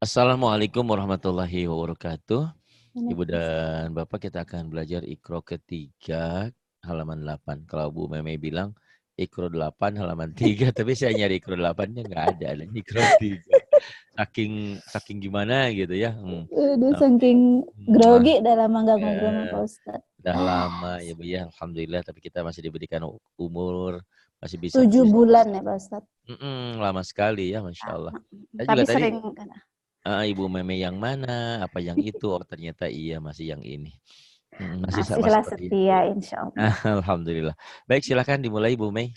Assalamualaikum warahmatullahi wabarakatuh. Ibu Waalaikumsalam. dan Bapak, kita akan belajar Iqra ketiga halaman 8. Kalau Bu Meme bilang Iqra 8 halaman 3, tapi saya nyari Iqra 8-nya nggak ada. Adanya Iqra 3. Saking gimana gitu ya. Udah Nah, saking wah, grogi udah lama nggak ngobrol sama eh, Pak Ustadz. udah lama ya Bu ya, alhamdulillah, tapi kita masih diberikan umur, masih bisa 7 bulan ya Pak Ustadz. lama sekali ya, Masya Allah. Saya juga Tapi tadi sering Ibu Meme yang mana? Apa yang itu? Oh ternyata iya masih yang ini. Masih sama masihlah seperti itu. setia insya Allah. Alhamdulillah. Baik, silakan dimulai Bu Mei.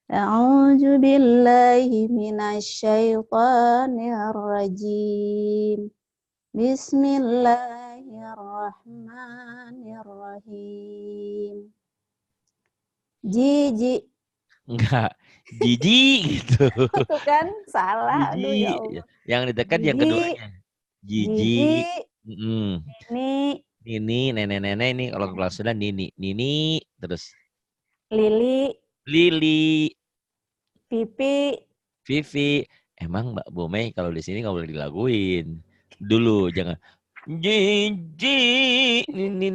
A'udzu billahi minasyaitonir rajim. Bismillahirrahmanirrahim. Jijik. Enggak, jijik gitu. Tuh kan salah. Aduh ya Jijik. Allah. Yang dekat yang Jijik, keduanya. Jijik. jijik, Mm-mm. ini, Nini, nenek-nenek ini kalau kelas sudah Nini. Nini, terus Lili, Lili, Pipi. Vivi. Emang Mbak Bu Mei kalau di sini nggak boleh dilaguin. Dulu, jangan. Jijik, Tuh, ini,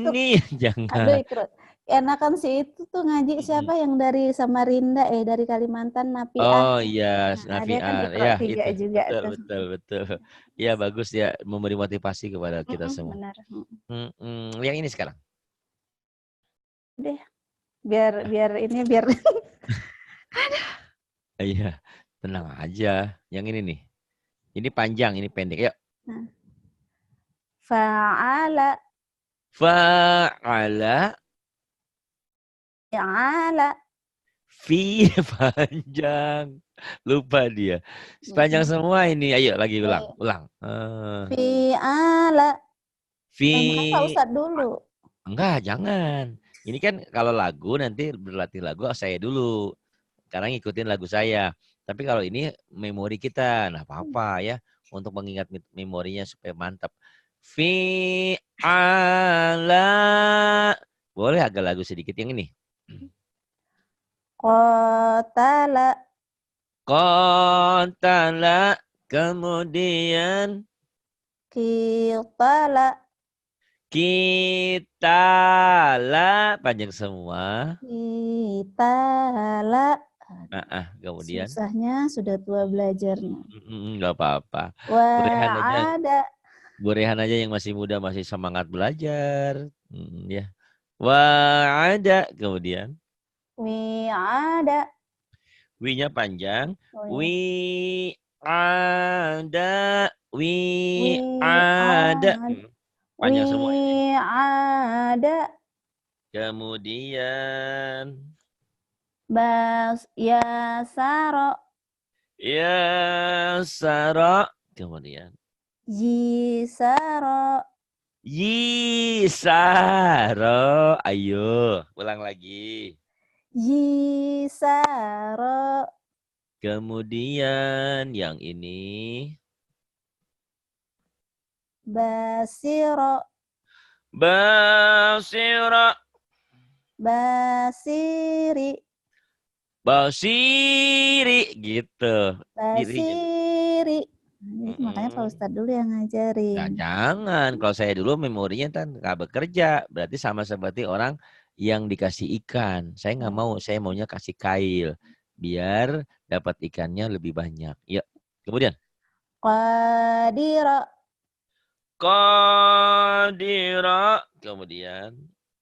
aduh jangan. ikut. Enakan si itu tuh ngaji siapa yang dari Samarinda, dari Kalimantan, Napiah. Oh iya, Nah, dia kan Nafian. ikro Ya, 3 itu. juga Betul, tuh. betul, betul. Ya, bagus ya memberi motivasi kepada kita semua. Benar. Yang ini sekarang. Deh, biar ini biar Iya, tenang aja. Yang ini nih. Ini panjang, ini pendek. Yuk. nah, fa'ala, Fa'ala ya'ala. fi panjang. Lupa dia. Sepanjang semua ini. Ayo lagi ulang, ulang. Fi'ala. Yang benar Pak Fi Ustadz dulu. Enggak, jangan. Ini kan kalau lagu nanti berlatih lagu saya dulu. Sekarang ngikutin lagu saya. Tapi kalau ini memori kita, nah apa-apa ya untuk mengingat memorinya supaya mantap. Fi ala. Boleh agak lagu sedikit yang ini. Qatala, Qatala, kemudian qitala, kita lah panjang semua. qitala. Kemudian Susahnya sudah tua belajarnya. nggak apa-apa. Borehan aja, Wa'ada, borehan aja yang masih muda masih semangat belajar. Ya. Wa'ada, kemudian wi'ada. wi-nya panjang. Oh Wi ya. ada, wi ada. Wi'ad, Panjang semua ini. wi'ada. Kemudian Yasaro, ya sara. Kemudian jisaro, Yisaro. Ayo, ulang lagi. jisaro, Kemudian yang ini. basiro, Basira. basiri, Basiri. Gitu. Dirinya. basiri. Nah, makanya Pak Ustadz dulu yang Nah, ngajarin. jangan. Kalau saya dulu memorinya kan nggak bekerja. Berarti sama seperti orang yang dikasih ikan. Saya nggak mau. Saya maunya kasih kail. Biar dapat ikannya lebih banyak. Yuk. Kemudian. Qadira, Qadira. Kemudian.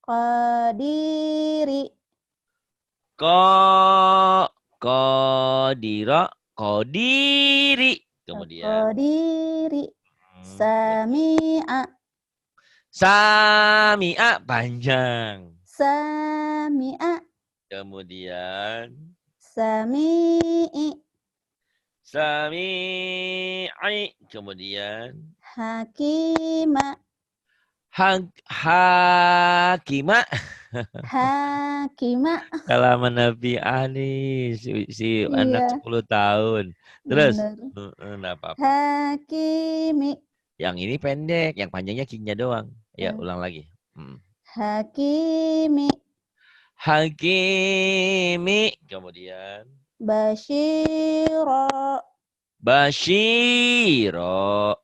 qadiri, Ko. Qadira. Qadiri. Kemudian. qadiri, Kemudian. sami'a, Sami'a panjang. sami'a, Kemudian. sami'i, Sami'i. Kemudian. hakima, Hakima. hakima. Kalau Nabi Ali si anak Iya, 10 tahun. Terus. bener. Enggak apa-apa. Hakimi, Yang ini pendek. Yang panjangnya king-nya doang. Ya, ulang lagi. hakimi, Hakimi. Kemudian. basyiro, Basyiro.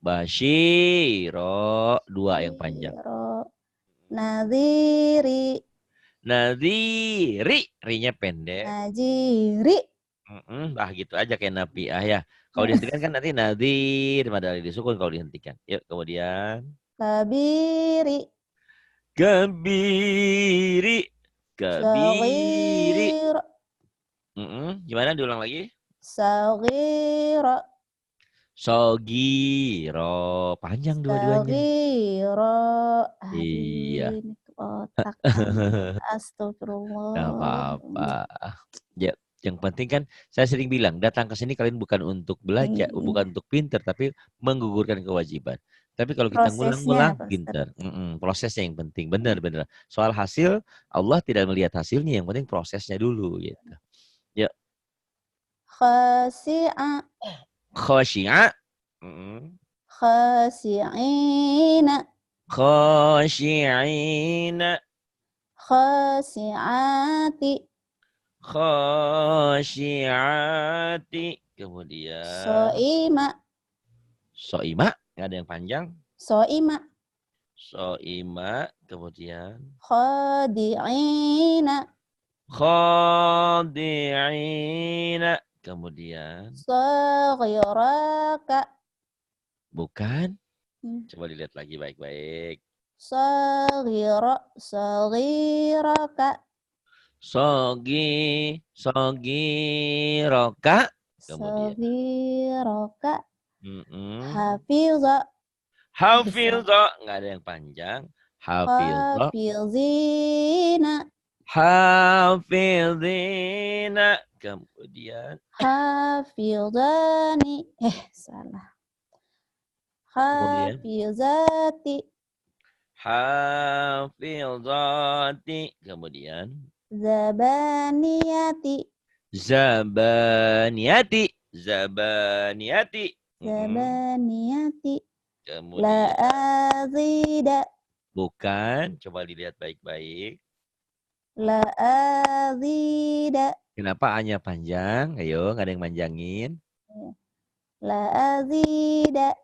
Basyiro. Dua yang panjang. Syiro. Nadhiri. Nadhiri. Ri-nya pendek. Najiri. Bah gitu aja kayak nafiah ya. Kalau dihentikan kan nanti nadir. Madali disukun kalau dihentikan. Yuk kemudian. Kabiri. Kabiri. Kabiri. Saghir. Gimana diulang lagi? Saghira. Sogiro. Panjang dua-duanya. Saghira. Iya. Aduh, ini otak astagfirullah. Gak apa-apa. Ya, yang penting kan saya sering bilang, datang ke sini kalian bukan untuk belajar, Iya. bukan untuk pinter, tapi menggugurkan kewajiban. Tapi kalau kita Prosesnya, ngulang-ngulang, Pak Ustadz. pinter. Prosesnya yang penting, benar-benar. Soal hasil, Allah tidak melihat hasilnya, yang penting prosesnya dulu. Gitu. Ya, Khasi'a. khosyi'a. Khasi'ina. Khosyi'ina. Khasi'ati. Khosyi'ati. Kemudian So'ima. so'ima. Nggak ada yang panjang. So'ima. So'ima. Kemudian Khadi'ina. khadi'ina. Kemudian Saghiraka. bukan. Coba dilihat lagi baik-baik. Saghiraka. Sogiroka. Kemudian Saghiraka. Hafilza. Nggak ada yang panjang. Hafilza. Hafizina. Hafizina. Kemudian Hafizani. Salah. Hafizati. Hafizati. Kemudian Zabaniyati. Zabaniyati. Zabaniyati. Zabaniyati. Kemudian La azida. bukan. Coba dilihat baik-baik. La azida. Kenapa A-nya panjang? Ayo, nggak ada yang manjangin. La azida.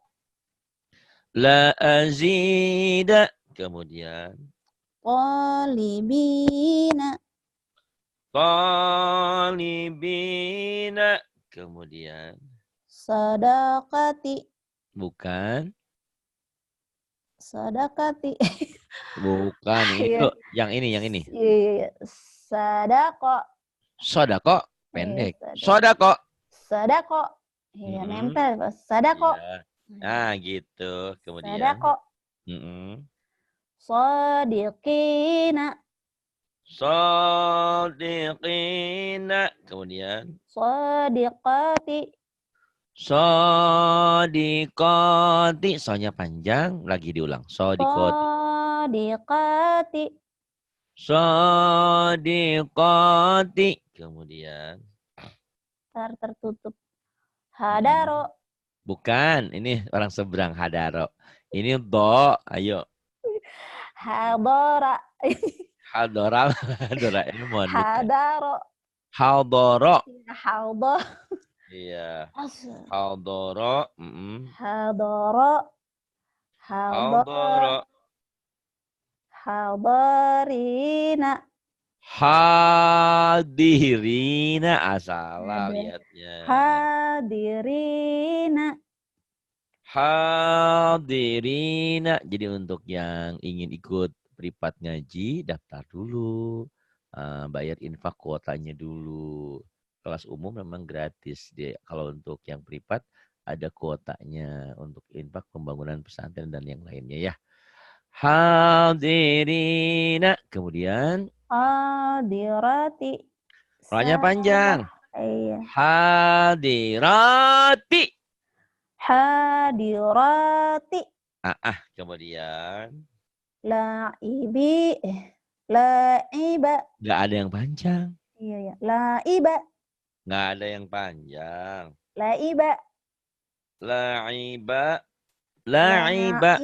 La azida. Kemudian Qalibina. talibina. Kemudian Sadaqati. bukan. Sadaqati. Bukan itu. Yang ini. Iya. Sadaqo. Sodako pendek. Sodako. Sadaqo. Iya, nempel. Sadaqo. Iya. Nah, gitu. Kemudian Sadaqo. Sadiqina. Sadiqina. Kemudian Sadiqati. Sodiqoti. Soalnya panjang. Lagi diulang. Sodiqoti. Sadiqati. Sodiqoti. Kemudian Tertutup. Hadaro. bukan. Ini orang seberang hadaro. Ini do. Ayo. Hadara. Hadora. Hadora. Ini mohon. Hadaro. Hadoro. Hadaro. Iya. Hadoro. Hadaro. Hadoro. Hadarina. Hadirina. Asalah lihatnya. Hadirina. Hadirina. Jadi untuk yang ingin ikut privat ngaji, daftar dulu. Bayar infak kuotanya dulu. Kelas umum memang gratis. Kalau untuk yang privat, ada kuotanya untuk infak pembangunan pesantren dan yang lainnya ya. Hadirina. Kemudian Hadirati. rohnya panjang. Iya. Hadirati. Hadirati. Kemudian Laibi. Laiba. nggak ada yang panjang. Iya ya. Laiba. Nggak ada yang panjang. Laiba. Laiba. Laiba.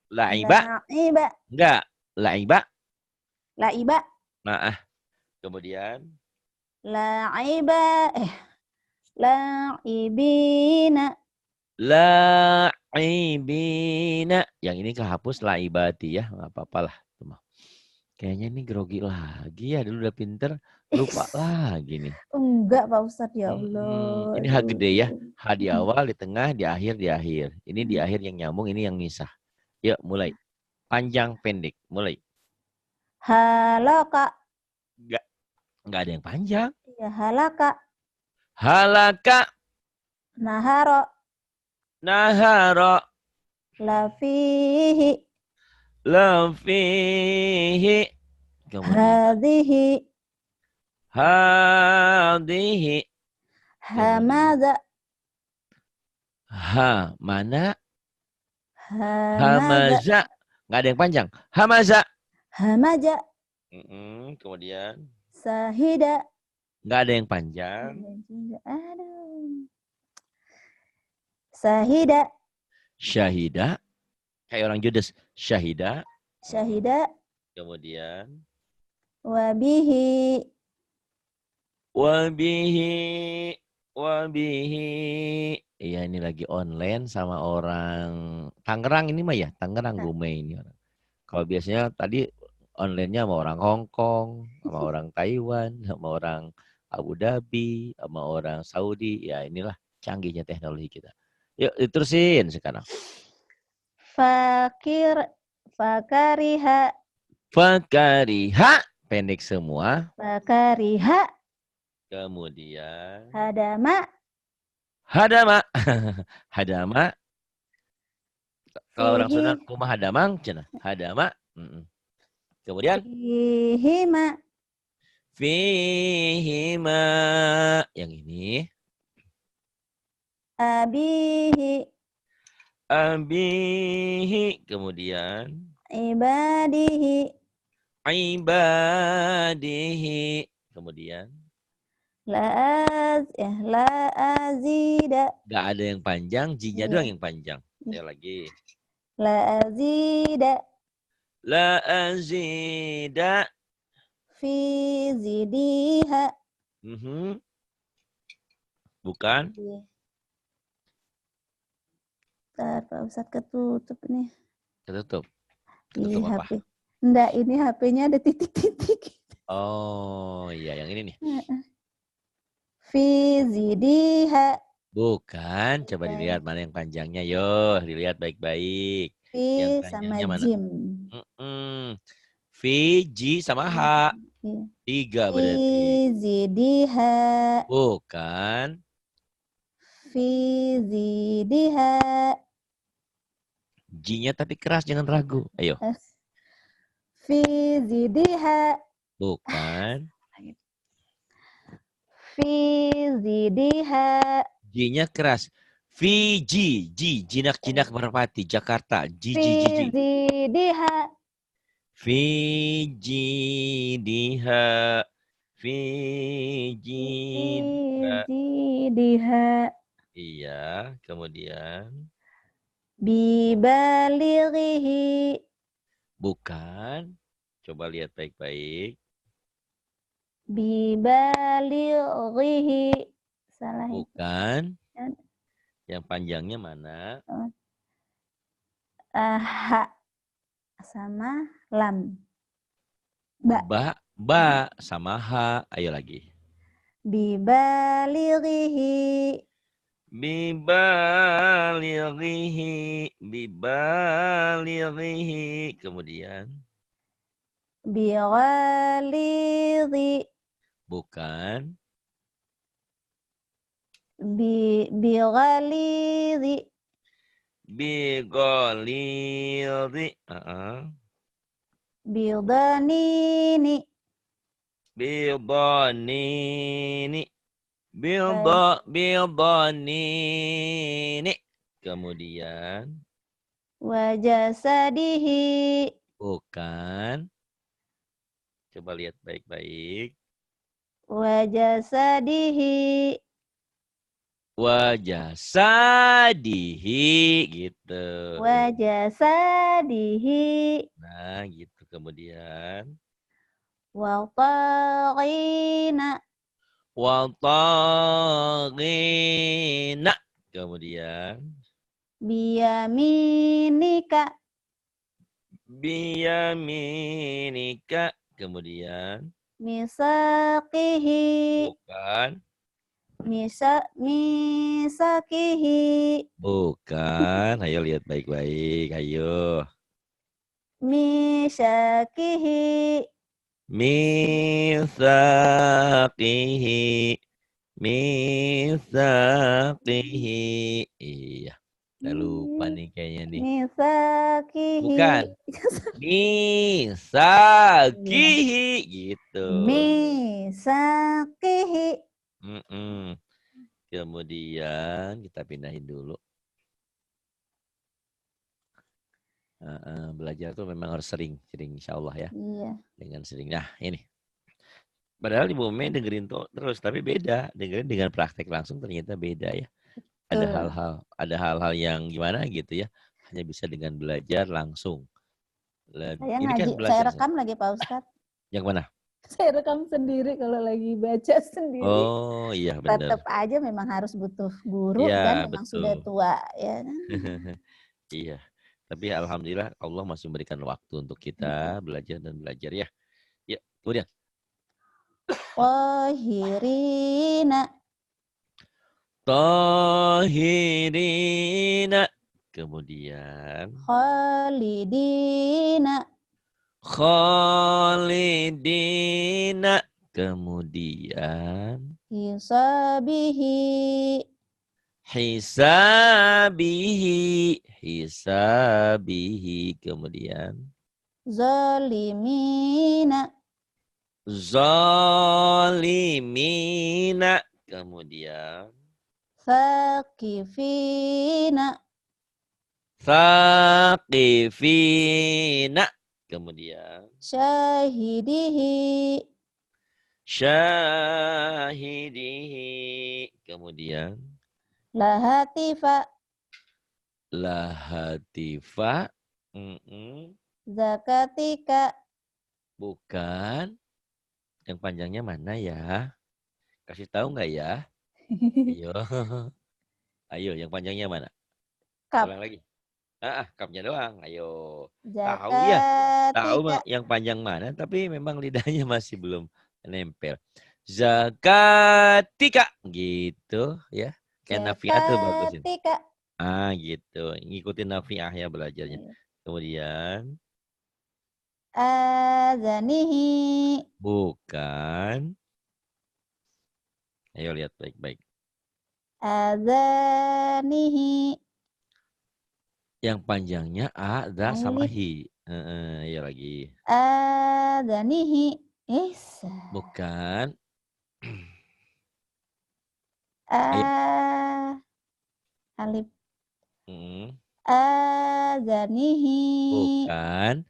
Laiba. Laiba. Laiba. Enggak. Laiba. Laiba. Kemudian Laiba. la'ibina. La'ibina. Yang ini kehapus laibati ya. Nggak apa-apa lah. Kayaknya ini grogi lagi ya. Dulu udah pinter. Lupa lagi nih. Enggak, Pak Ustadz, ya Allah. Ini H Aduh. gede ya. H di awal, di tengah, di akhir, di akhir. Ini di akhir yang nyambung, ini yang misah. Yuk mulai. Panjang, pendek. Mulai. Halaka. Nggak ada yang panjang. Ya, halaka. Halaka. Naharo. Nahara. Lafihi. Lafihi. Kemudian. Hadihi. Hadihi. Hamaza. Ha. Mana? Hamaza. Hamaza. Nggak ada yang panjang. Hamaza. Hamaja. Kemudian. Sahida. Nggak ada yang panjang. Aduh. Sahida. Syahida. Kayak orang Judes. Syahida. Syahida. Kemudian. Wabihi. Wabihi. Wabihi. Iya ini lagi online sama orang Tangerang ini mah ya. Tangerang Gume ini orang. Kalau biasanya tadi online-nya sama orang Hong Kong, sama orang Taiwan, sama orang Abu Dhabi, sama orang Saudi. Ya inilah canggihnya teknologi kita. Yuk diterusin sekarang. Fakariha. Fakariha. Pendek semua. Fakariha. Kemudian. Hadama. Hadama. Hadama. Kalau orang Fihi. Sunda kumaha hadamang cenah. Hadama. Kemudian. Fihima. Fihima. Yang ini. Abihi. Abihi. Kemudian. Ibadihi. Ibadihi. Kemudian. La'azida. Gak ada yang panjang. Jinya Iya. doang yang panjang. Saya lagi. La'azida. La azida. Fi zidiha. Bukan. Bentar, Pak Ustadz ketutup nih. Ketutup. Di Ketutup apa? HP. Enggak, ini HP-nya ada titik-titik. Oh iya yang ini nih. Fi zidiha. Bukan. Coba dilihat mana yang panjangnya. Yo, dilihat baik-baik. Fi Yang sama panjangnya mana? jim. Fiji sama H. 3 berarti. Fi zidiha. Bukan. Fi zidiha. J-nya tapi keras, jangan ragu. Ayo. Fi zidiha. Bukan. Fi zidiha. J-nya keras. Fiji. Jinak-jinak merpati. Jakarta. Fi zidiha. Fiji diha. Fiji diha. Iya, kemudian. Bibalighihi. Bukan. Coba lihat baik-baik. Bibalighihi. Salah. Bukan. Yang panjangnya mana? Ha sama lam. Ba sama ha. Ayo lagi. Bibalighihi. Bibalighihi. Kemudian. Bighalidhi. Bukan. Bighalidhi. Bighalidhi. Bildanini. Bildanini. Bildanini. Kemudian. Wajasadihi. Bukan. Coba lihat baik-baik. Wajasadihi. Wajasadihi gitu. Wajasadihi. Nah, gitu kemudian. Wa taghina. Wa taghina. Kemudian Biyaminika. biyaminika. Kemudian Misaqihi. bukan. Misakihi. Bukan. Ayo lihat baik-baik. Ayo. Misakihi. Mitsaqihi. Mitsaqihi. Iya. Udah lupa nih kayaknya nih. Misakihi. Bukan. Iya. Misaqihi. Gitu. Misakihi. Mm-mm. Kemudian kita pindahin dulu. Belajar tuh memang harus sering insya Allah ya. Iya. Dengan sering. Nah ini. Padahal Ibu Mei dengerin terus, tapi beda. Dengerin dengan praktek langsung ternyata beda ya. Ada hal-hal yang gimana gitu ya. Hanya bisa dengan belajar langsung. Saya Ini kan ngaji, saya belajar. rekam lagi Pak Ustadz. Yang mana? Saya rekam sendiri kalau lagi baca sendiri. Oh iya benar. Tetap aja memang harus butuh guru Iya kan, memang sudah betul. tua ya kan. Iya. Tapi alhamdulillah Allah masih memberikan waktu untuk kita belajar dan belajar ya. Ya, kemudian. Wahirina. Tahirina. Kemudian. Khalidina. Khalidina. Kemudian. Hisabihi. Hisabihi. Hisabihi. Kemudian. Zalimina. Zalimina. Kemudian. Thaqifina. Thaqifina. Kemudian. Syahidihi. Syahidihi. Kemudian. Lahatifa. Lahatifa. Zakatika. Bukan. Yang panjangnya mana ya? Kasih tahu nggak ya? Ayo. Ayo, yang panjangnya mana? Kap. Ulang lagi. Kapnya doang. Ayo. Tahu ya. Tahu Zakatika. yang panjang mana, tapi memang lidahnya masih belum nempel. Zakatika. Gitu ya. Kayak Nafiah tuh bagusin. Zakatika. Gitu. Ngikutin Nafiah ya belajarnya. Kemudian. Azanihi. Bukan. Ayo lihat baik-baik. Azanihi. Yang panjangnya A, sama Alif. Hi. Ayo lagi. Azanihi. Bukan. Alif. Mm. Azanihi. Bukan.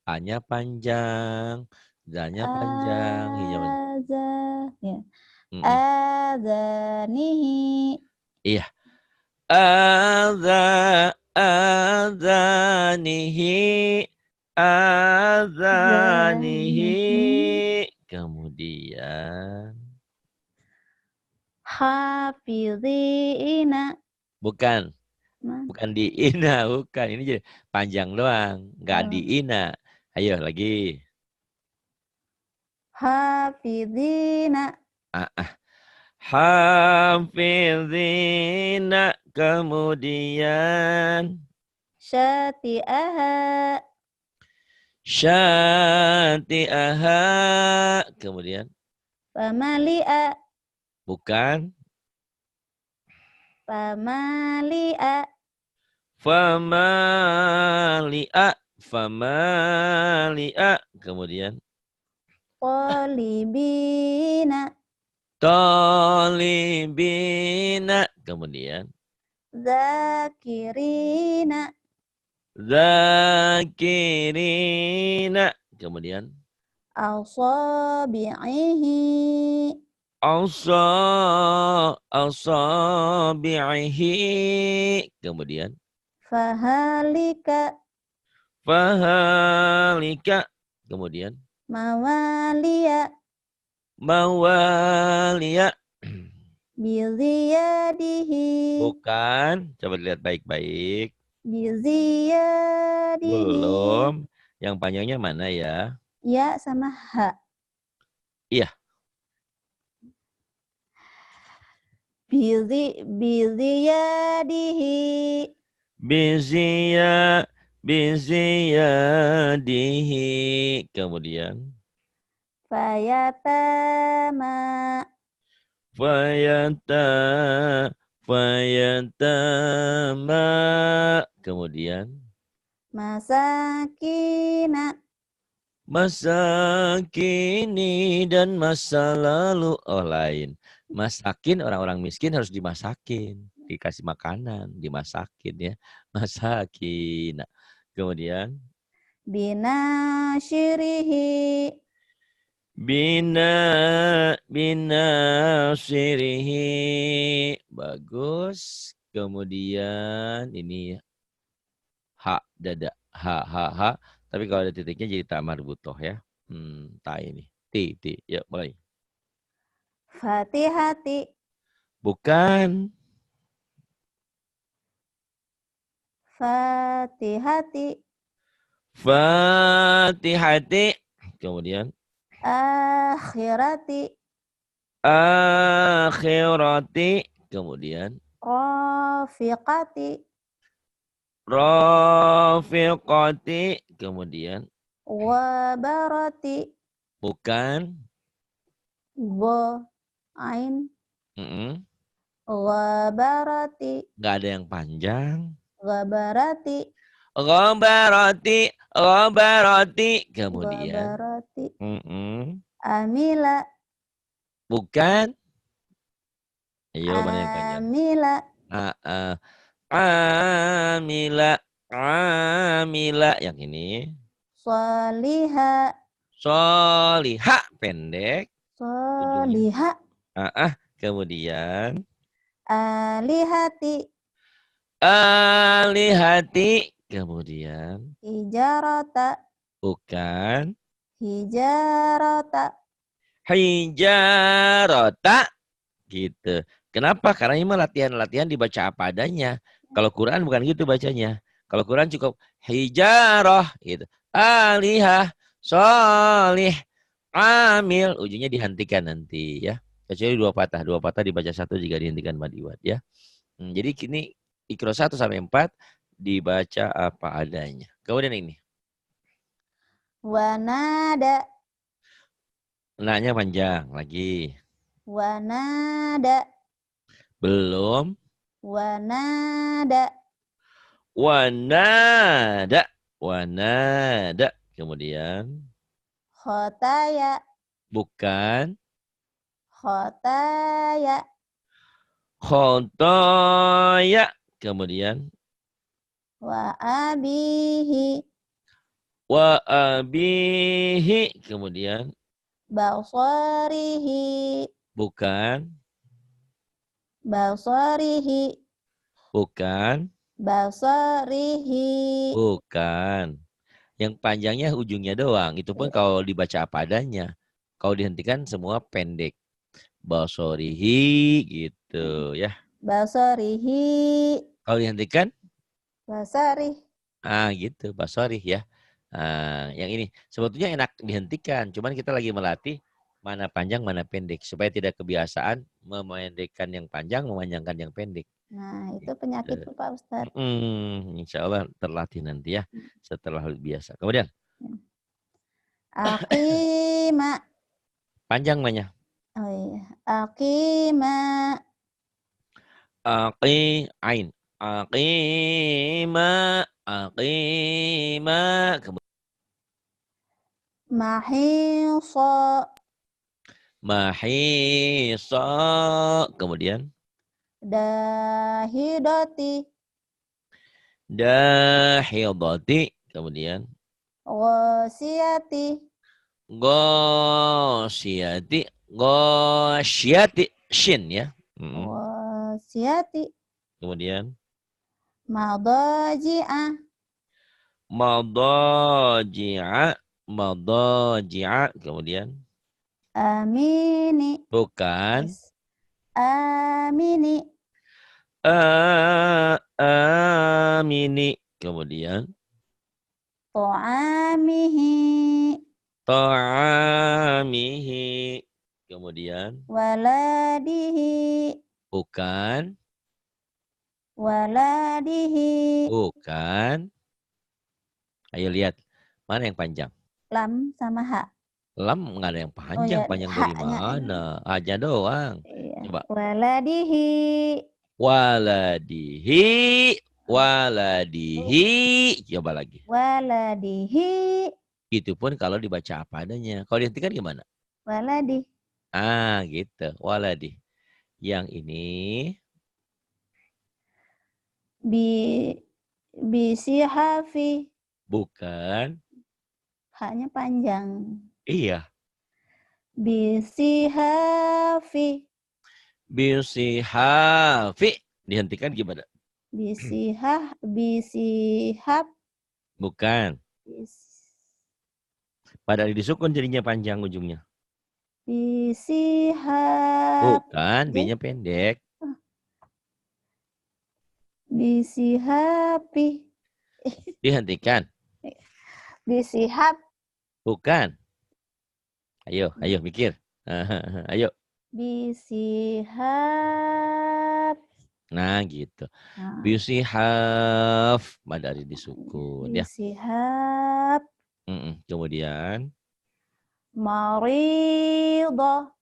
A-nya panjang. Z-nya panjang. Hi-nya panjang. Azanihi. Iya. Azanihi. Azanihi. Kemudian. Hafizina. Bukan. Bukan di ina. Bukan. Ini jadi panjang doang. Nggak di ina. Ayo lagi. Hafizina. Hafizina. Kemudian. Syati'aha. Syati'aha. Kemudian. Famali'a. Bukan. Famali'a. Famali'a. Famali'a. Kemudian. Talibina. Talibina. Kemudian. Zakirina. Zakirina. Kemudian. Asabi'ihi. Asabi'ihi. Kemudian. Fahalika. Fahalika. Kemudian. Mawaliya. Mawaliya. Biziyadihi. Bukan. Coba dilihat baik-baik. Biziyadihi. Belum. Yang panjangnya mana ya? Ya sama ha. Iya. Biziyadihi. Biziyadihi. Kemudian. Fayatama. Fayata. Fayatama. Kemudian. Masakina. Masa kini dan masa lalu. Oh lain. Masakin orang-orang miskin harus dimasakin. Dikasih makanan, dimasakin ya. Masakin. Nah, kemudian. Binashirihi. Bina sirihi. Bagus. Kemudian ini ha dada. Ha. Tapi kalau ada titiknya jadi tak marbutoh ya. Tak ini. Ti. Yuk mulai. Fatihati. Bukan. Fatihati. Fatihati. Kemudian. Akhirati. Akhirati. Kemudian. Rafiqati. Rafiqati. Kemudian. Wabarati. Bukan. Bo. Ain. Mm-mm. Wabarati. Nggak ada yang panjang. Wabarati. Ghabarati. Kemudian. Wabarati. Mm-mm. Amila. Bukan. Ayo mana yang panjang? Amila. Amila. Amila. Yang ini. Soliha. Soliha. Pendek. Ujungnya. Soliha. Kemudian. Alihati. Alihati. Kemudian. Hijarata. Bukan. Hijarata. Hijarata. Gitu. Kenapa? Karena ini mah latihan-latihan dibaca apa adanya. Kalau Quran bukan gitu bacanya. Kalau Quran cukup hijarah gitu. Alihah, solih, amil. Ujungnya dihentikan nanti ya. Kecuali dua patah. Dua patah dibaca satu jika dihentikan madiwad ya. Jadi kini Iqra 1 sampai 4 dibaca apa adanya. Kemudian ini. Wanada. Nanya panjang lagi. Wanada. Belum. Wanada. Wanada. Kemudian. Khotaya. Bukan. Khotaya. Khotoya. Kemudian. Wa abihi. Wa abihi. Kemudian. Basarihi. Bukan. Basarihi. Bukan. Basarihi. Bukan. Yang panjangnya ujungnya doang. Itu pun kalau dibaca apa adanya. Kalau dihentikan semua pendek. Basorihi gitu ya. Basarihi. Kalau dihentikan, Basarih. gitu. Basorih ya. Yang ini sebetulnya enak dihentikan. Cuman kita lagi melatih mana panjang, mana pendek. Supaya tidak kebiasaan memendekkan yang panjang, memanjangkan yang pendek. Nah, itu penyakit Gitu. Pak Ustadz. Insya Allah terlatih nanti ya. Setelah biasa. Kemudian. Aqima. Panjang banyak. Oh iya. Aqima. Ain. Aqima. Kemudian. Mahisa. Mahisa. Kemudian. Dahidati. Dahidati. Kemudian. Ghasiyati. Ghasyati. Ghasyati. Shin ya. Ghasiyati. Kemudian. Madaji'ah. Madaji'a. Madaji'a. Kemudian. Amini. Bukan. Yes. Amini. Amini. Kemudian Ta'amihi. ta'amihi. Kemudian Waladihi. bukan, Waladihi. bukan. Ayo lihat mana yang panjang. Lam sama ha. Lam nggak ada yang Oh panjang. ya, Panjang dari haknya. mana? Aja doang. Iya. Coba. Waladihi. Waladihi. Waladihi. Coba lagi. Waladihi. Itu pun kalau dibaca apa adanya. Kalau dihentikan gimana? Waladi. Ah, gitu. Waladi. Yang ini Bi bisihafi. bukan. Haknya panjang. Iya. Bisihafi. Bisihafi. Dihentikan gimana? Bisihab. Bukan. Pada disukun jadinya panjang ujungnya. Bisihab. Bukan, B-nya pendek. Bisihapi. Dihentikan. Bisihab. Bukan. Ayo mikir. Ayo. Bisihab. Nah, gitu. Nah, Bisihaf. Madari disukun ya. bisihab. Kemudian. Maridah.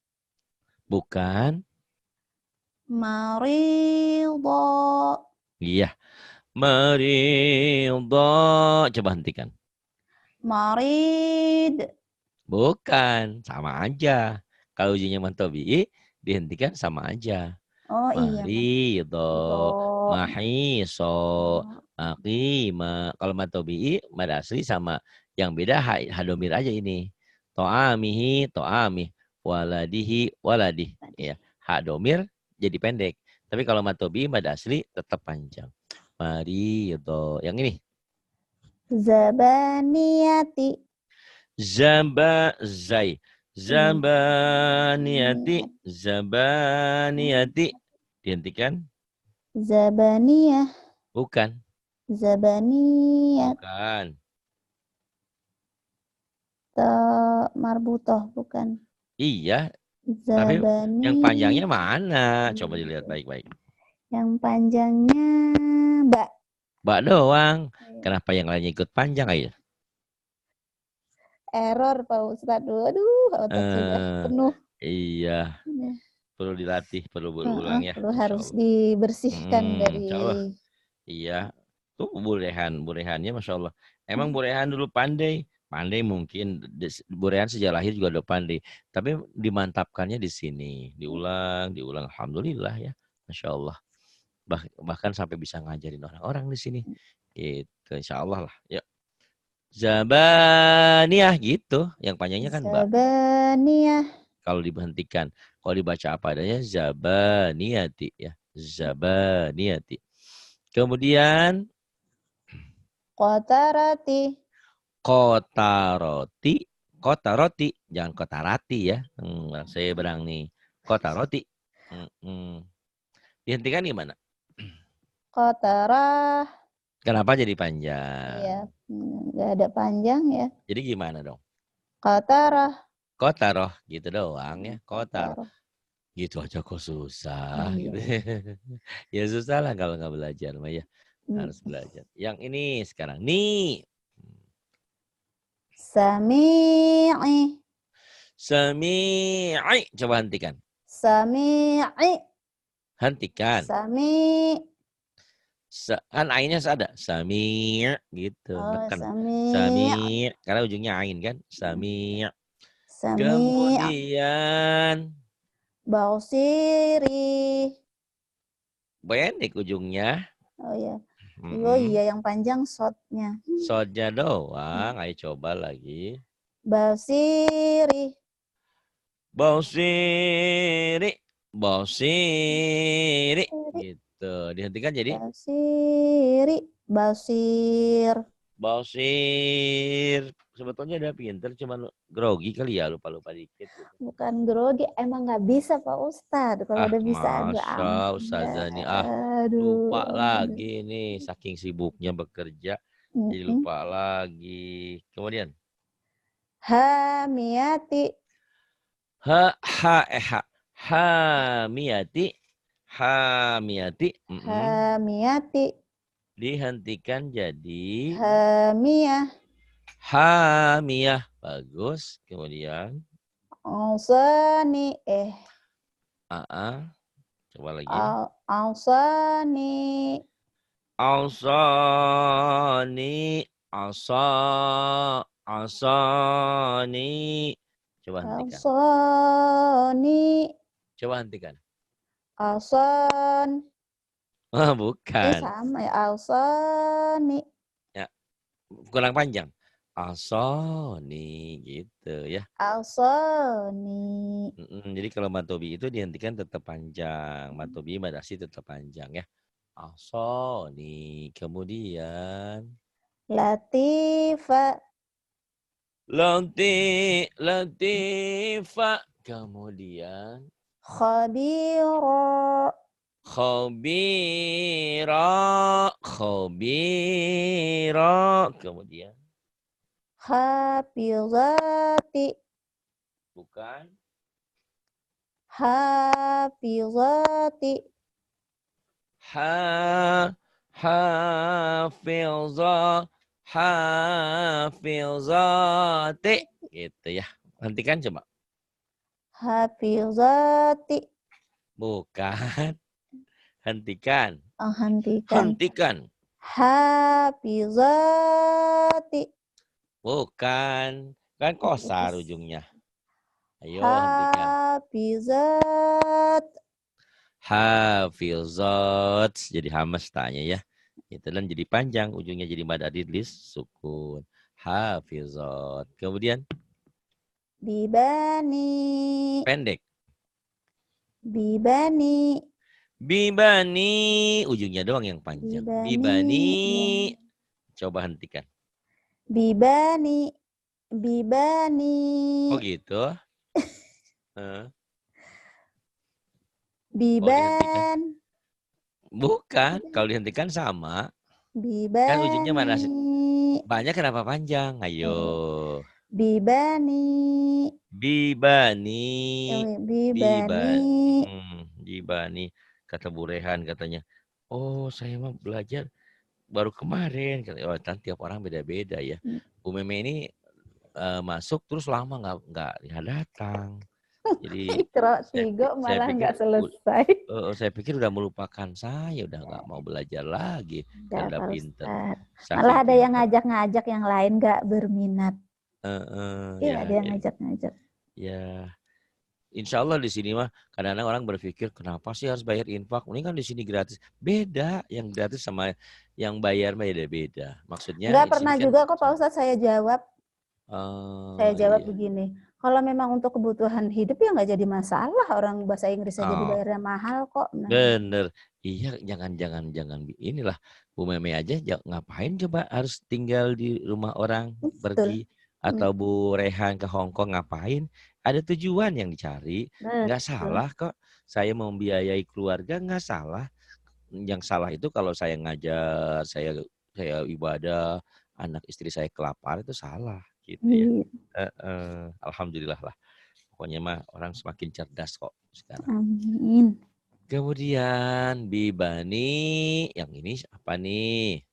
Bukan. Maridah. Iya. Maridho. Coba hentikan. Marid. Bukan. Sama aja. Kalau ujinya mantobi, dihentikan sama aja. Oh iya. Maridho. Maridah. Mahiso. Aqima. Kalau mantobi, mad asli sama. Yang beda hadomir aja ini. To'amihi, to'amih. Waladihi, waladih. Ya. Hadomir jadi pendek. Tapi kalau matobi, mad asli tetap panjang. Maridho. Yang ini. Zabaniyati. Zai. Zabaniyati. Zabaniyati. Dihentikan. Zabaniyah. Bukan. Zabaniyat. Bukan. Marbutoh, bukan. Iya. Tapi Zabani. yang panjangnya mana? Coba dilihat baik-baik. Yang panjangnya Mbak. Mbak doang. Kenapa yang lainnya ikut panjang aja? Error Pak Ustadz. Aduh, otak sudah penuh. Iya. Perlu dilatih, perlu berulang ya. Perlu harus dibersihkan dari. Iya. Tuh burehannya Masya Allah. Emang burehan dulu pandai. Pandai mungkin. Burehan sejak lahir juga udah pandai. Tapi dimantapkannya di sini. Diulang. Alhamdulillah ya. Masya Allah. Bahkan sampai bisa ngajarin orang-orang di sini. Gitu. Insya Allah lah. Yuk. Zabaniyah gitu. Yang panjangnya kan Mbak. Zabaniyah. Kalau diberhentikan. Kalau dibaca apa adanya. Zabaniyati. Ya. Zabaniyati. Kemudian. Qatarati. Kotaroti. Kotaroti. Jangan kotarati ya. Saya berang nih. Kotaroti. Dihentikan gimana? Qatarah. Kenapa jadi panjang? Iya. Nggak ada panjang ya. Jadi gimana dong? Qatarah. Kotaroh. Gitu doang ya. Kotar. Qatarah. Gitu aja kok susah. Iya. Gitu. Ya susah lah kalau nggak belajar. Ya. Harus belajar. Yang ini sekarang. Nih. Sami'i. Sami'i. Coba hentikan. Sami'i. Hentikan. Sami. Kan ainnya ada. Sami' gitu. Oh, Tekan. sami'. Sami'. Karena ujungnya ain kan. Sami'. Sami'. Kemudian. Bausiri. Pendek ujungnya. Oh iya. Oh iya, yang panjang shotnya. Shotnya doang. Ayo coba lagi. Basiri. Bausiri. Bausiri. Gitu. Dihentikan jadi. Basiri. Basir. Bausir. sebetulnya udah pinter, cuman grogi kali ya, lupa-lupa dikit gitu. Bukan grogi, emang nggak bisa Pak Ustadz. Kalau Ah, udah bisa gampang. masa ustazah nih, lupa Aduh. lagi nih, saking sibuknya bekerja, jadi Mm-mm. lupa lagi. Kemudian, Hamiyati. hamiyati, hamiyati, Hamiyati. dihentikan jadi Hamiyah. hamiyah, bagus. Kemudian, Ausani. coba lagi. Ausani. Asani, asani. Coba hentikan. Ausani. Coba hentikan. Ausan. Bukan. Sama ya. Ausani. Ya, kurang panjang. Asani gitu ya. Ausani. Jadi kalau matobi itu dihentikan tetap panjang. Matobi madasi tetap panjang ya. Asani. Kemudian Latifa. Latifa. Kemudian Khabira. Khobira. Kemudian Hafizati. bukan. Hafizati. Hafilza. Hafilzati. Gitu ya. Hentikan coba. Hafizati. Bukan. Hentikan. Hentikan. Hentikan. Hafizati. Bukan. Kan kosar ujungnya. Ayo hentikan. Hafizat. Hafizat. Jadi hamas tanya ya. Itu dan jadi panjang. Ujungnya jadi mad adidlis. Sukun. Hafizat. Kemudian Bibani. pendek. Bibani. Bibani. Ujungnya doang yang panjang. Bibani. Ya. Coba hentikan. Bibani. Bibani. Oh gitu. Biban. Bukan. Kalau dihentikan sama. Bibani. Kan ujungnya mana sih? Banyak kenapa panjang? Ayo. Bibani. Bibani. Bibani. Bibani. Kata Bu Rehan katanya. Oh saya mah belajar baru kemarin. Oh, tiap orang beda-beda ya. Bu Meme ini masuk terus lama nggak datang. Jadi Ikro Sigo malah nggak selesai. saya pikir udah melupakan saya, udah nggak mau belajar lagi. Nggak, Udah Pak pinter. Ustadz. Malah ada yang ngajak-ngajak yang lain nggak berminat. Iya, ada yang ngajak-ngajak. Ya, insya Allah di sini mah kadang-kadang orang berpikir kenapa sih harus bayar infak? Ini kan di sini gratis. Beda, yang gratis sama yang bayar beda-beda. Maksudnya nggak pernah kan, juga kok Pak Ustadz saya jawab. Saya jawab iya. begini, kalau memang untuk kebutuhan hidup ya nggak jadi masalah, orang bahasa Inggris aja dibayarnya mahal kok. Nah. Bener, iya jangan inilah Bu Meme aja ngapain coba harus tinggal di rumah orang pergi atau Bu Rehan ke Hong Kong ngapain? Ada tujuan yang dicari, nggak salah kok. Saya membiayai keluarga nggak salah. Yang salah itu kalau saya ngajar, saya ibadah, anak istri saya kelapar itu salah gitu ya. Alhamdulillah lah. Pokoknya mah orang semakin cerdas kok sekarang. Amin. Kemudian Bibani, yang ini apa nih?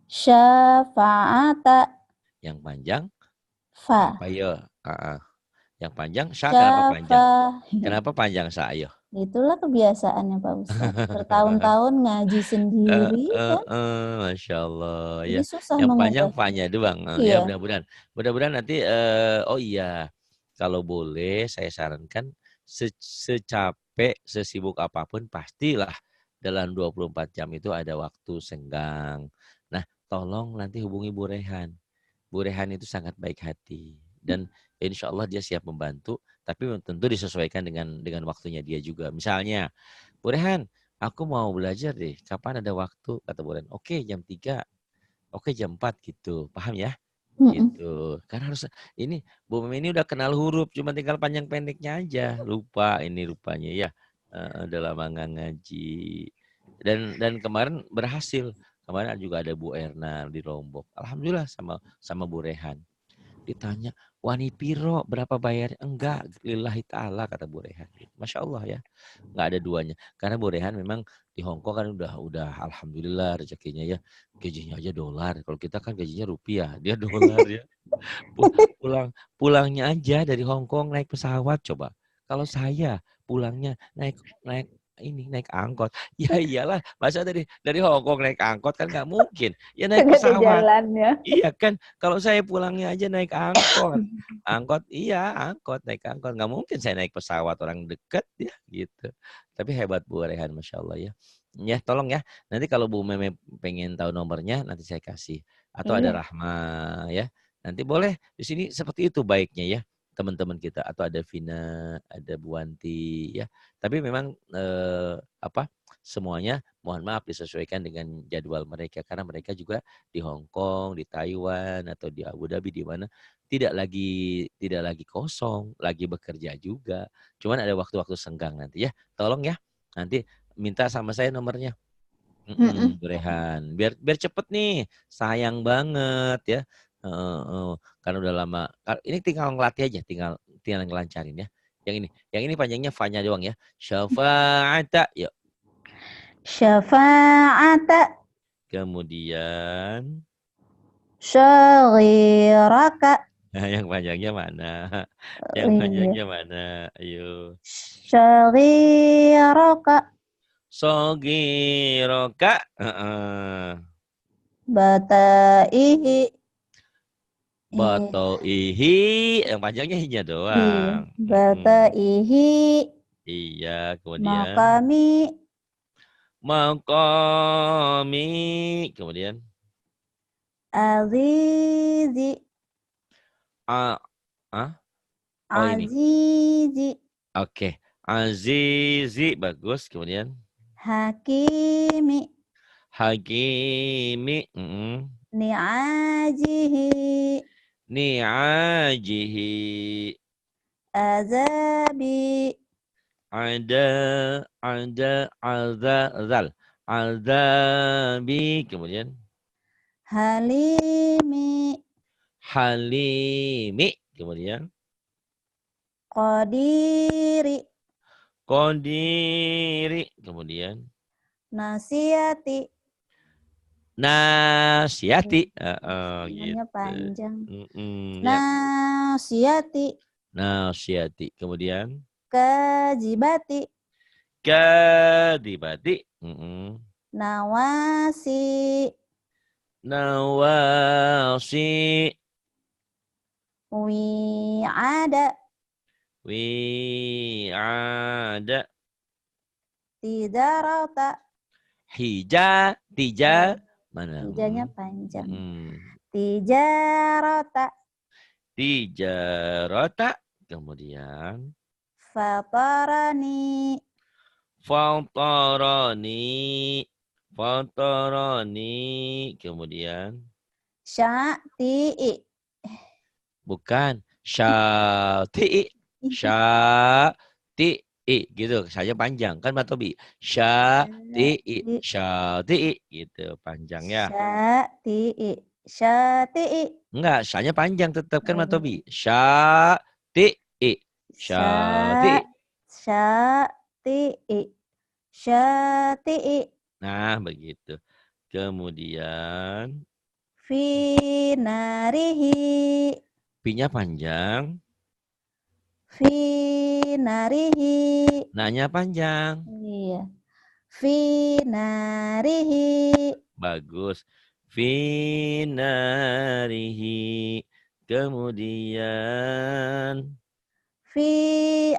Syafa'ata. Yang panjang? Fa. Apa ya? Yang panjang, kenapa panjang? Kenapa panjang ayo? Itulah kebiasaannya Pak Ustadz. Bertahun-tahun ngaji sendiri kan. Masya Allah. Jadi Ya. susah Yang panjang mengubah. fa-nya doang. Ya mudah-mudahan. Mudah-mudahan nanti, oh iya. Kalau boleh saya sarankan secapek, sesibuk apapun pastilah dalam 24 jam itu ada waktu senggang. Nah, tolong nanti hubungi Bu Rehan. Bu Rehan itu sangat baik hati. Dan insya Allah dia siap membantu, tapi tentu disesuaikan dengan waktunya dia juga. Misalnya, Bu Rehan, aku mau belajar deh, kapan ada waktu? Kata Bu Rehan, oke jam 3. Oke jam 4 gitu. Paham ya? Mm-mm. Gitu. Karena harus ini Bu Meme ini udah kenal huruf, cuma tinggal panjang pendeknya aja. Lupa ini rupanya ya. Udah lama nggak ngaji. Dan kemarin berhasil. Kemarin juga ada Bu Erna di Lombok. Alhamdulillah sama Bu Rehan. Ditanya, wani piro berapa bayarnya? Enggak, lillahi ta'ala kata Bu Rehan. Masya Allah ya, nggak ada duanya. Karena Bu Rehan memang di Hong Kong kan udah alhamdulillah rezekinya ya. Gajinya aja dolar. Kalau kita kan gajinya rupiah, dia dolar ya. Pulangnya aja dari Hong Kong naik pesawat coba. Kalau saya pulangnya naik naik naik angkot. Ya iyalah, masa dari Hong Kong naik angkot kan nggak mungkin. Ya naik Agak di pesawat. jalan ya. Iya kan, kalau saya pulangnya aja naik angkot. Angkot, naik angkot. Nggak mungkin saya naik pesawat, orang deket ya gitu. Tapi hebat Bu Rehan, Masya Allah ya. Ya tolong ya, nanti kalau Bu Meme pengen tahu nomornya, nanti saya kasih. Atau ada Iya. Rahma ya. Nanti boleh di sini seperti itu baiknya ya teman-teman kita. Atau ada Vina, ada Bu Wanti ya. Tapi memang semuanya mohon maaf disesuaikan dengan jadwal mereka. Karena mereka juga di Hong Kong, di Taiwan atau di Abu Dhabi di mana tidak lagi kosong, lagi bekerja juga. Cuman ada waktu-waktu senggang nanti ya. Tolong ya. Nanti minta sama saya nomornya. Mm-mm. Bu Rehan. Biar cepet nih. Sayang banget ya. Karena udah lama. Ini tinggal ngelatih aja, tinggal ngelancarin ya. Yang ini panjangnya fa-nya doang ya. Syafa'ata. Yuk. Syafa'ata Kemudian syaghiraka. yang panjangnya mana? Yang Iya. panjangnya mana? Ayo. Syaghiraka. Sogiroka. Heeh. Bataihi. Boto ihi. Yang panjangnya hinya Iya. doang. Bataihi. Iya, kemudian Makami. maqami. Kemudian Azizi. a ah oh ini. Azizi. Oke. Azizi bagus. Kemudian Hakimi. hakimi. Ni'ajihi. Ni'ajihi. Azabi. Azal. Azabi. Kemudian Halimi. halimi. Kemudian Qadiri. qadiri. Kemudian Nasiyati. nasyati. Namanya Gitu. panjang. Ya. Nasiyati. Nasyati. Kemudian Kajibati. kadibati. Nawasi. Nawasi. Wi'ada. Wi'ada. Tijarata. Tija. Mana? Tijanya panjang. Mm. Tijarata. Tijarata. Kemudian Fatarani. fatarani. Kemudian Syati'i. bukan syati'i. Syati'i gitu saja panjang kan Mbak Tobi. Syati'i gitu panjang ya. Syati'i. Enggak, syanya panjang tetap kan Mbak Oh, Tobi. Syati'i. Syati'i. Syati'i. Syati'i. Nah, begitu. Kemudian Fi narihi. P-nya panjang, Fi narihi. N-nya panjang. Iya. Fi narihi. Bagus. Finarihi. Kemudian Fi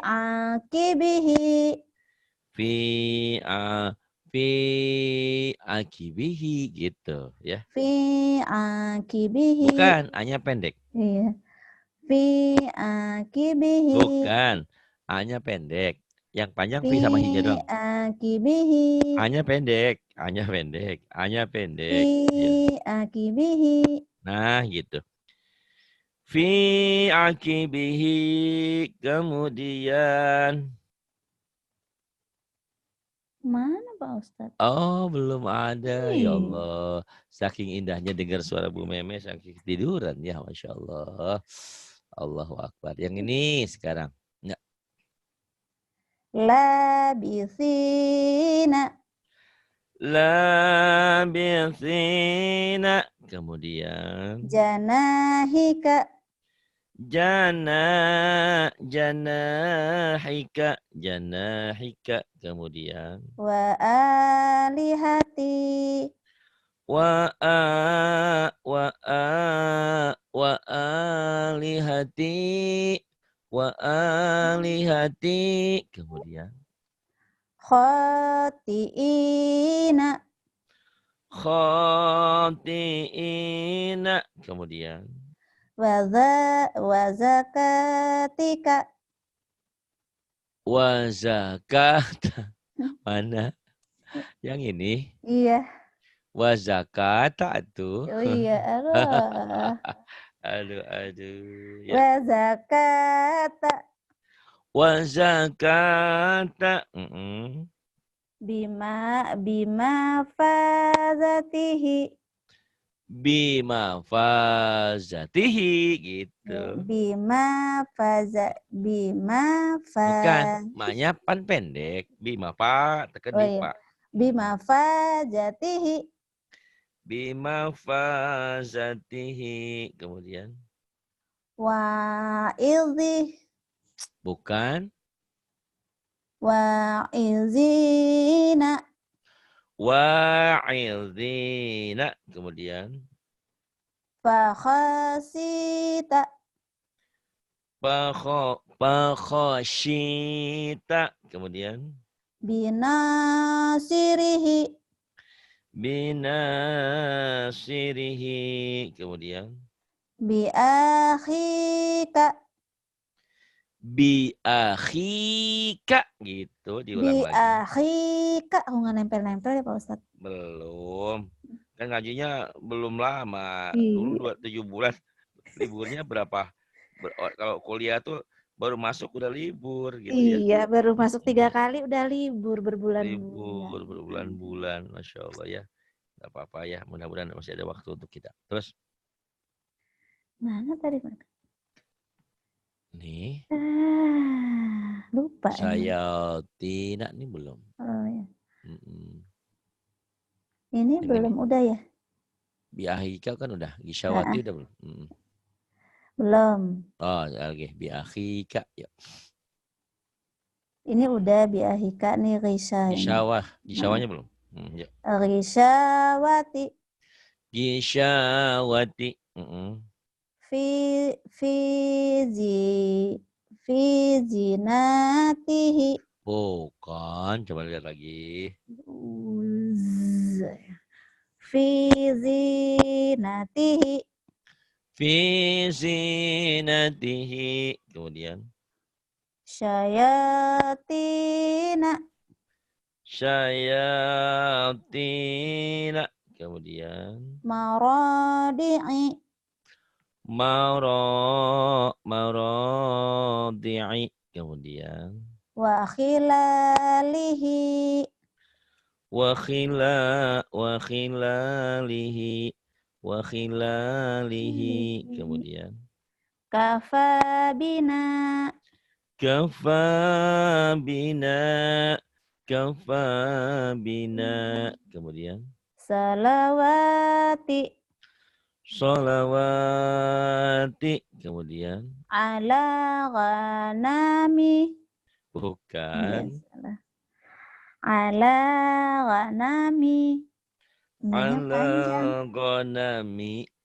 akibihi. fi a fi akibihi gitu ya. Fi akibihi. Bukan, A-nya pendek. Iya. Fi akibihi. Bukan, A-nya pendek. Yang panjang Fi fi sama hinya doang. akibihi. Hanya pendek, hanya pendek, hanya Fi pendek. Ya. akibihi. Nah, gitu. Fi akibihi kemudian. Mana Pak Ustadz? Oh, belum ada. Ya Iya. Allah. Saking indahnya dengar suara Bu Meme, saking tiduran ya, Masya Allah. Allahu Akbar. Yang ini sekarang. Enggak. Labisina. Labithina. Kemudian. Janahika. Janahika. Janahika. Kemudian. Wa alihati. Wa alihati. Wa alihati. Kemudian. Khati'ina. Khati'ina. Kemudian. Wa zakatika. Wa zakat. Mana? Yang ini. Iya. Wa zakata tuh. Oh iya. Aduh. Aduh, aduh. Ya. Wa zakata. Wa zakata. Mm-mm. Bima fazatihi. Bima fazatihi gitu. Ya, bima Bukan, fa. maknya pan pendek. Bima fa, tekan Oh di iya. pa. Bima fazatihi. Bima fazatihi. Kemudian. Wa ilzi. Bukan. Wa ilzina. Wa'ilzina. Kemudian. Fakhasita. Pakhoshita. Kemudian. Binasirihi. Binasirihi. Kemudian. Biakhika. Biakhika. Gitu, diulang lagi. Biakhika. Aku nggak nempel-nempel ya Pak Ustadz. Belum. Kan ngajinya belum lama. Dulu Iya. 7 bulan. Liburnya berapa? Kalau kuliah tuh baru masuk udah libur gitu ya. Iya, baru masuk 3 kali udah libur berbulan-bulan. Libur berbulan-bulan. Masya Allah ya. Gak apa-apa ya. Mudah-mudahan masih ada waktu untuk kita. Terus. Mana tadi? Nih. Lupa ini. Saya tidak nih belum. Oh, ya. Mm-mm. Ini belum udah ya? Biakhika kan udah. Ha-ha. Gisyawati udah belum? Mm-mm. Belum. Oh, lagi. Biakhika. Ya. Ini udah biahika nih Risa ini. Gisyawanya belum? Ya. Risawati. Gisyawati. Mm-mm. Fi zinatihi. Bukan. Coba lihat lagi. Fi zinatihi. Fi zinatihi. Kemudian. Syayatina. Syayatina. Kemudian. Maradi'i. Maradi'i. Kemudian. Wa khilalihi. Wa khilalihi. Wa khilalihi. Kemudian. Kafabina. Kafabina. Kafabina. Kemudian. Salawati. Sholawati. Kemudian. Ala ghanami. Bukan. Salah. Ala ghanami. Ininya panjang.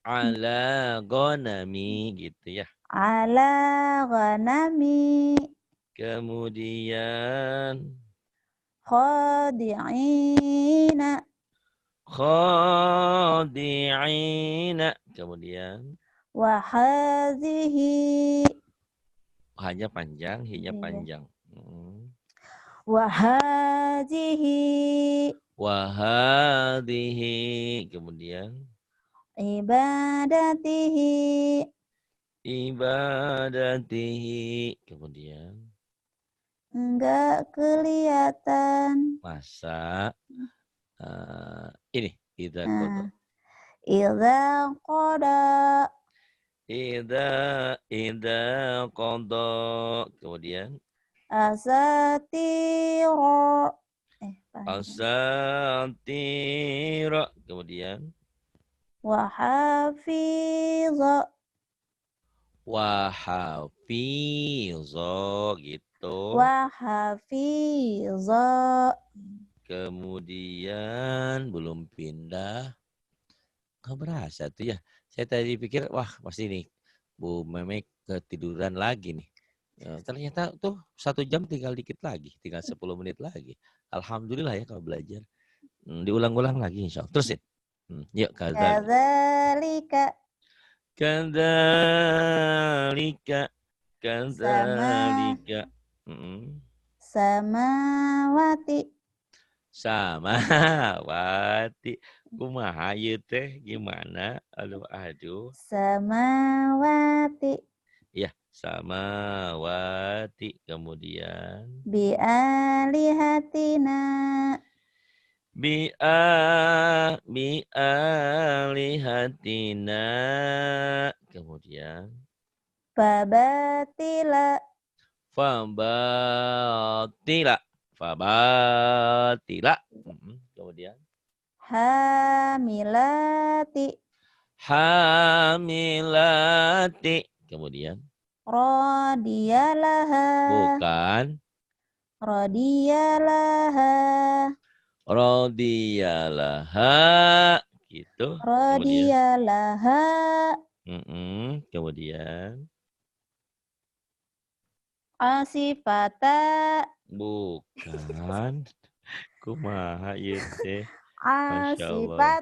Ala ghanami gitu ya. Ala ghanami. Kemudian. Khadi'ina. Khadi'ina. Kemudian. Wa hazihi. Hanya panjang, hinya Iya. panjang. wa hadhihi Wahadihi. Kemudian. ibadatihi Ibadatihi. Kemudian. enggak kelihatan. Masa. Ini. Idza qada. Idza qada Idza qada. Kemudian. asatira panjang. Asatira. Kemudian. Wa hafiza Wahafizo. Gitu. wa hafiza. Kemudian belum pindah. Nggak berasa tuh ya. Saya tadi pikir, wah pasti nih Bu Memek ketiduran lagi nih. Ya, ternyata tuh 1 jam tinggal dikit lagi. Tinggal 10 menit lagi. Alhamdulillah ya kalau belajar. Diulang-ulang lagi insya Allah. Terusin. Yuk, kadzalik. Kadzalika Kadzalika. sama Kadzalika. samawati Samawati. Kumaha ieu teh gimana? Aduh. samawati Ya, samawati. Kemudian bi alihatina bi'alihatina. Kemudian fabatila fabatila. Fabatila. Kemudian hamilati hamilati. Kemudian radiyalaha bukan radiyalaha radiyalaha gitu. Kemudian radiyalaha kemudian asifata bukan kumaha ieu teh. Masya Allah.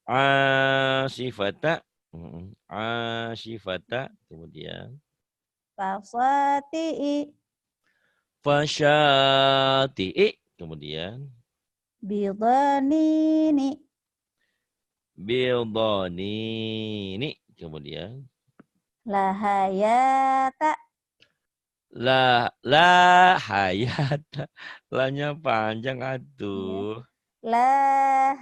asifata Asifata. Asifata. Kemudian fasati'i fasyati'i. Kemudian bidhanini bildonini. Kemudian lahayata la hayata. Lanya panjang atuh. lahayata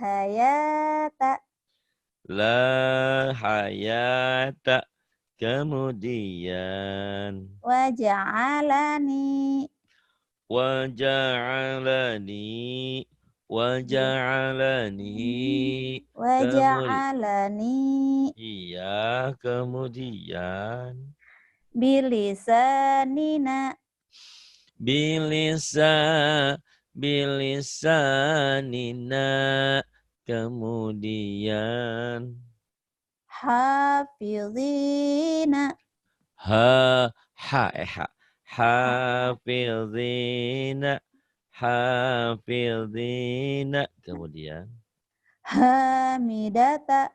La hayata. Kemudian waja'alani waja'alani waja'alani. Kemudian waja'alani iya, kemudian bilisanina bilisanina. Kemudian hafizina hafizina hafizina. Kemudian hamidata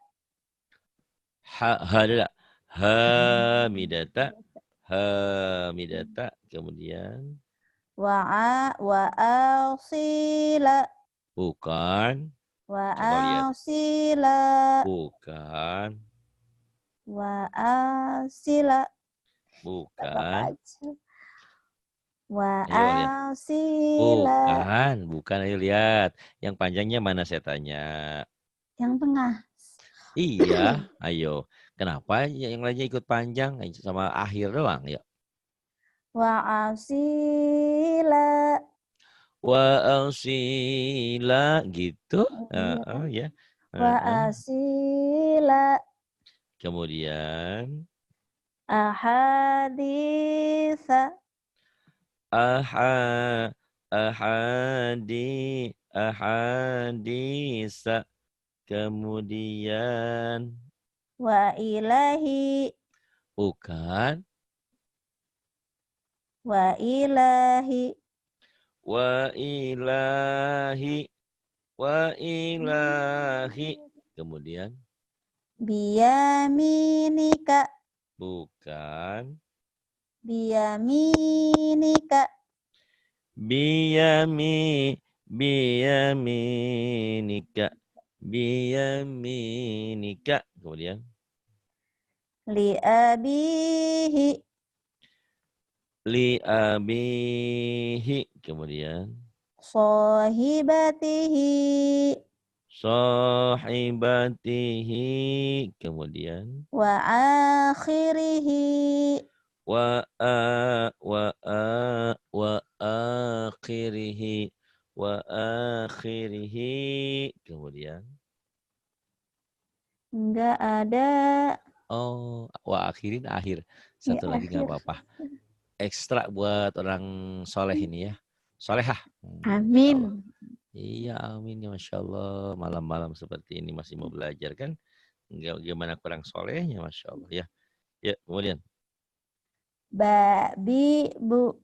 hamidata hamidata. Kemudian wa asila bukan. wa Coba lihat. asila Bukan. wa asila Bukan. wa Ayo lihat. asila Bukan. Ayo lihat. Yang panjangnya mana saya tanya. yang tengah Iya. Ayo. Kenapa yang lainnya ikut panjang sama akhir doang ya? wa asila Wa asila gitu. Ya. wa asila Kemudian ahaditha ahadisa. Kemudian wa ilahi bukan. wa ilahi Wa ilahi. Wa ilahi. Kemudian biyaminika bukan. biyaminika biyaminika, biyaminika. Kemudian Li'abihi. li abihi. Kemudian Sahibatihi. sahibatihi. Kemudian Wa akhirihi. wa akhirihi, wa akhirihi. Kemudian Enggak ada. wa akhirin akhir. Ya, Satu lagi nggak akhir. apa-apa. Ekstra buat orang soleh ini ya. Solehah. Masya Allah. Amin. Iya, amin ya Masya Allah. Malam-malam seperti ini masih mau belajar kan? Enggak gimana kurang solehnya Masya Allah ya. Ya, kemudian Babi bu.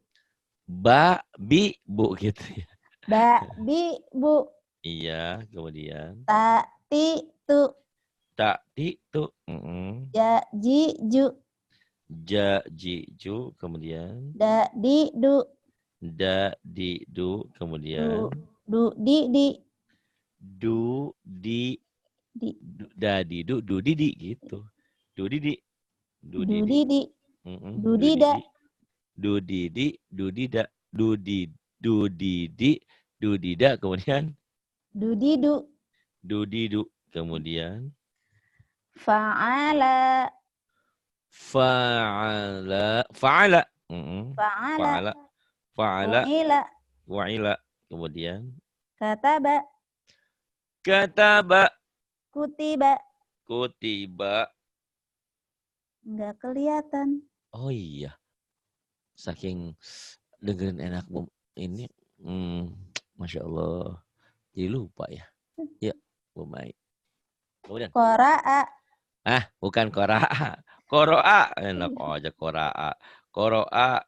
bi bu gitu ya. Babi bu. Iya, kemudian Tati tu. tak di tu. Ja ji ju. Ja ji ju, kemudian Da di du. da di du, Du kemudian du di di. du di Di. da di du di gitu. Du di du Du di di di. Du du di di da. du di du di da, du di du di da, kemudian Du di du. du di du, kemudian Fa'ala. fa'ala fa'ala Fa'ala. fa'ala fa'ala Fu'ila. wa'ila, kemudian Kataba. kataba Kutiba. kutiba. Enggak kelihatan. Oh iya, saking dengerin enak ini, Masya Allah, jadi lupa ya. Ya, lumayan. Kemudian, Qara'a. bukan koraa, koroa, enak aja koraa, koroa,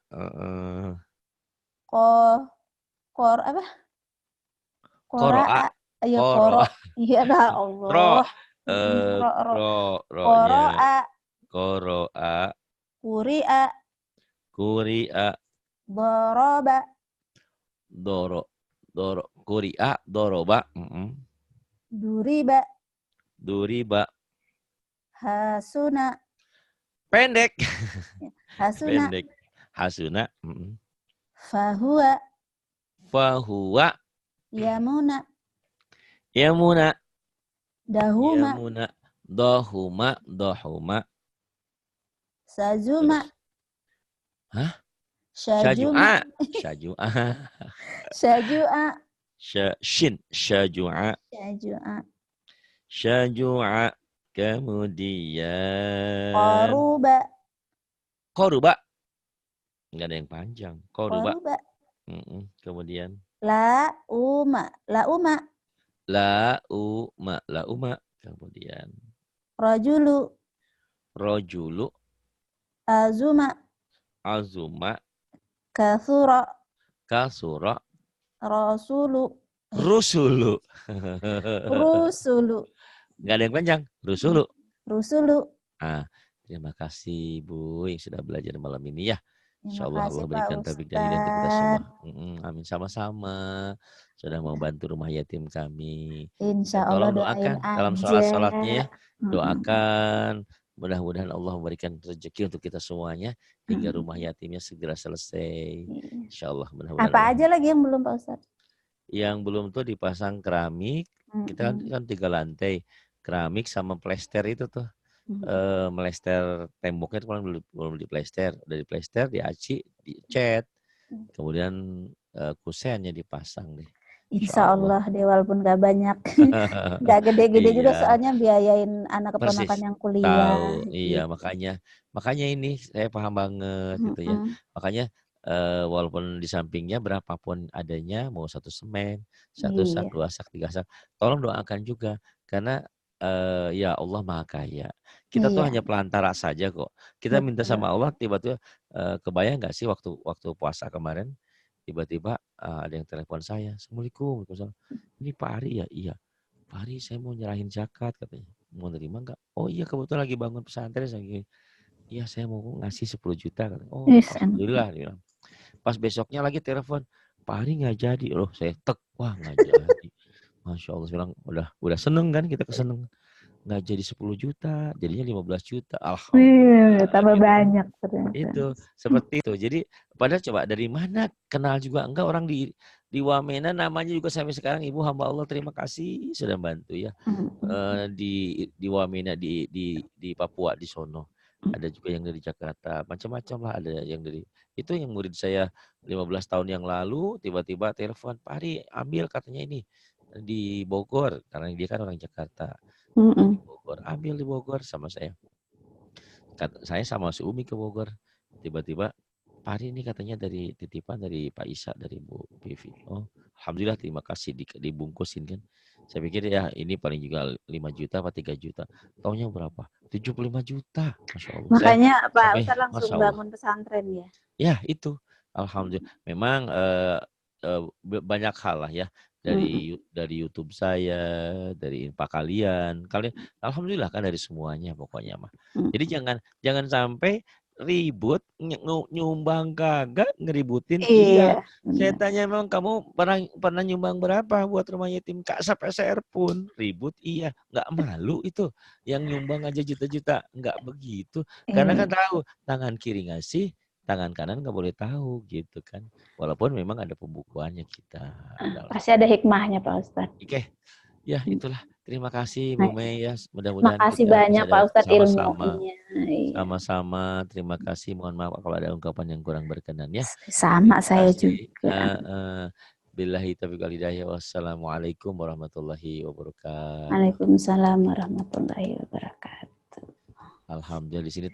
Ko kor apa? koroa, Qara'a. Ayo koro. koroa, Iya dah ro, Allah. Ro ro. ronya, Qara'a. koroa, Quri'a. kuria, Daraba. doro, kuria, doroba, Duriba. duriba, Hasuna. pendek, Hasuna. pendek, hasuna, Fahuwa. fahuwa, Yamuna. yamuna, Dahuma. yamuna, dohuma, dohuma, Sajuma. terus, hah? Syajuma. Syajua, syajua, Syajua. shin, syajua, Syajua. syajua, kemudian Qaruba. koruba, nggak ada yang panjang, koruba, Qaruba. kemudian Lauma. Lauma. lauma, kemudian Rajulu. rojulu, Azuma. azuma, Kathura. kasura, Rasulu. rusulu, Rusulu. nggak ada yang panjang, rusulu. Rusulu. Terima kasih Bu yang sudah belajar malam ini ya. Insya Terima Allah kasih Allah Pak berikan taufik dan hidayah untuk kita semua. Ustadz. Amin, sama-sama. Sudah membantu rumah yatim kami. Insya Dan Allah tolong doain doakan dalam aja. sholat-sholatnya ya. Doakan. Mudah-mudahan Allah memberikan rezeki untuk kita semuanya. Hingga rumah yatimnya segera selesai. Insya Allah. Mudah-mudahan Apa Allah. aja lagi yang belum Pak Ustadz? Yang belum tuh dipasang keramik. Kita kan 3 lantai. Keramik sama plester itu tuh. Melester temboknya itu kan belum diplester, udah diplester, diaci, dicat, kemudian kusennya dipasang deh. Insya Allah deh, walaupun gak banyak, gak gede-gede juga soalnya biayain anak keponakan yang kuliah. Tahu, iya makanya ini saya paham banget gitu ya. Makanya walaupun di sampingnya berapapun adanya, mau 1 semen, 1 sak, 2 sak, 3 sak, tolong doakan juga karena ya Allah Maha Kaya. Kita tuh hanya pelantara saja kok. Kita minta sama Allah, tiba-tiba kebayang nggak sih waktu puasa kemarin, tiba-tiba ada yang telepon saya, Assalamualaikum. Ini Pak Ari ya? Iya. Pak Ari, saya mau nyerahin zakat katanya. Mau nerima nggak? Oh iya, kebetulan lagi bangun pesantren. Iya, saya mau ngasih 10 juta. Oh, alhamdulillah. Pas besoknya lagi telepon, Pak Ari nggak jadi. Loh saya wah nggak jadi. Masya Allah, bilang udah seneng kan kita keseneng. Nggak jadi 10 juta, jadinya 15 juta. Alhamdulillah. Tambah Gitu kan. banyak ternyata. Itu seperti itu. Jadi padahal coba dari mana kenal juga enggak orang di Wamena, namanya juga sampai sekarang Ibu hamba Allah terima kasih sudah bantu ya. Di Wamena di Papua di sono. Ada juga yang dari Jakarta, macam-macam lah, ada yang dari itu yang murid saya 15 tahun yang lalu tiba-tiba telepon, "Pak Ari, ambil," katanya ini di Bogor karena dia kan orang Jakarta. Di Bogor, ambil di Bogor sama saya. Saya sama si Umi ke Bogor. Tiba-tiba, Pak Ari ini katanya dari titipan dari Pak Isa, dari Bu Vivi. Oh, alhamdulillah terima kasih dibungkusin kan. Saya pikir ya ini paling juga 5 juta apa 3 juta. Taunya berapa? 75 juta. Masya Allah. Makanya Pak Sampai, Ustadz langsung Masya Allah. bangun pesantren ya? Ya itu. Alhamdulillah. Memang banyak hal lah ya. Dari YouTube saya, dari infak kalian. Alhamdulillah kan dari semuanya pokoknya mah. Jadi jangan sampai ribut, nyumbang kagak, ngeributin. Iya. Saya tanya memang kamu pernah nyumbang berapa buat rumah yatim Kak SPSR pun ribut. Iya, nggak malu itu. Yang nyumbang aja juta-juta, nggak begitu. Karena kan tahu tangan kiri ngasih, tangan kanan nggak boleh tahu gitu kan. Walaupun memang ada pembukuannya kita. Pasti ada hikmahnya Pak Ustadz. Oke. Ya itulah. Terima kasih Bu Mei ya. Mudah-mudahan makasih kita banyak bisa Pak Ustadz sama-sama. ilmunya. Sama-sama. Terima kasih. Mohon maaf kalau ada ungkapan yang kurang berkenan ya. Sama saya juga. Billahi taufiq wal hidayah. Wassalamualaikum warahmatullahi wabarakatuh. Waalaikumsalam warahmatullahi wabarakatuh. Alhamdulillah di sini